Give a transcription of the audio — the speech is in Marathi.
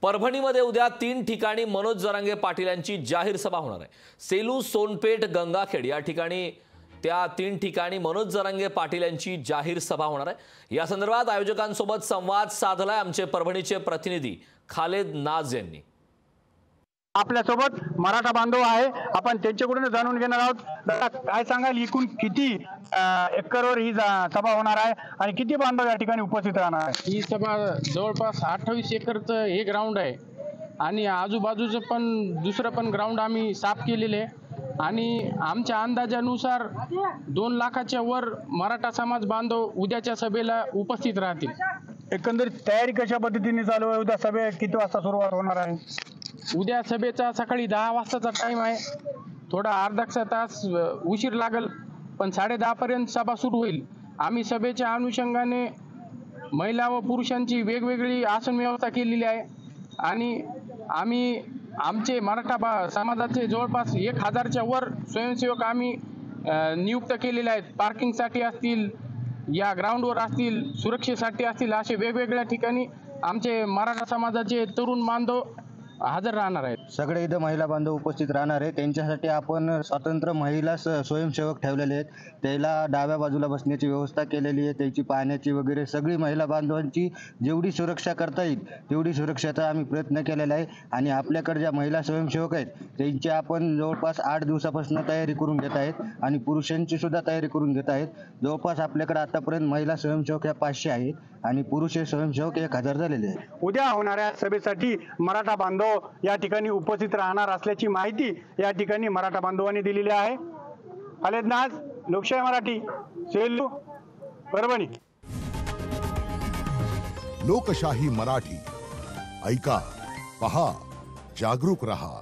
परभणीमध्ये उद्या 3 ठिकाणी मनोज जरांगे पाटील यांची जाहीर सभा होणार आहे। सेलू, सोनपेठ, गंगाखेड या ठिकाणी त्या 3 ठिकाणी मनोज जरांगे पाटील यांची जाहीर सभा होणार आहे। या संदर्भात आयोजकांसोबत संवाद साधलाय आमचे परभणीचे प्रतिनिधी खालेद नाज यांनी। आपल्या सोबत मराठा बांधव आहे, आपण त्यांच्याकडून जाणून घेणार आहोत। काय सांगाल, एकूण किती एकरवर ही सभा होणार आहे आणि किती बांधव या ठिकाणी उपस्थित राहणार आहे? ही सभा जवळपास 28 एकरचं हे ग्राउंड आहे आणि आजूबाजूचं पण दुसरं पण ग्राउंड आम्ही साफ केलेले आहे आणि आमच्या अंदाजानुसार 2 लाखाच्या वर मराठा समाज बांधव उद्याच्या सभेला उपस्थित राहतील। एकंदरीत तयारी कशा पद्धतीने चालू आहे? उद्या सभे किती वाजता सुरुवात होणार आहे? उद्या सभेचा सकाळी 10 वाजताचा टाइम आहे। थोडा अर्धा तास उशीर लागल, पण 10:30 पर्यंत सभा सुरू होईल। आम्ही सभेच्या अनुषंगाने महिला व पुरुषांची वेगवेगळी आसन व्यवस्था केलेली आहे आणि आम्ही आमचे मराठा समाजाचे जवळपास 1000च्या वर स्वयंसेवक आम्ही नियुक्त केलेले आहेत। पार्किंगसाठी असतील, या ग्राउंडवर असतील, सुरक्षेसाठी असतील, असे वेगवेगळ्या ठिकाणी आमचे मराठा समाजाचे तरुण बांधव हजर राहणार आहेत। सगळे इथं महिला बांधव उपस्थित राहणार आहेत। त्यांच्यासाठी आपण स्वतंत्र महिला स्वयंसेवक ठेवलेले आहेत। त्याला डाव्या बाजूला बसण्याची व्यवस्था केलेली आहे, त्याची पाहण्याची वगैरे सगळी महिला बांधवांची जेवढी सुरक्षा करता येईल तेवढी सुरक्षेचा आम्ही प्रयत्न केलेला आहे। आणि आपल्याकडे ज्या महिला स्वयंसेवक आहेत त्यांची आपण जवळपास 8 दिवसापासून तयारी करून घेत आहेत आणि पुरुषांची सुद्धा तयारी करून घेत आहेत। जवळपास आपल्याकडे आतापर्यंत महिला स्वयंसेवक या 500 आहेत आणि पुरुष स्वयंसेवक 1000 झालेले आहेत। उद्या होणाऱ्या सभेसाठी मराठा बांधव या ठिकाणी उपस्थित राहणार असल्याची माहिती या ठिकाणी मराठा बांधवांनी दिलेली आहे। खालेद नाज, लोकशाही मराठी, सेलू, परभणी। लोकशाही मराठी, ऐका, पहा, जागरूक रहा।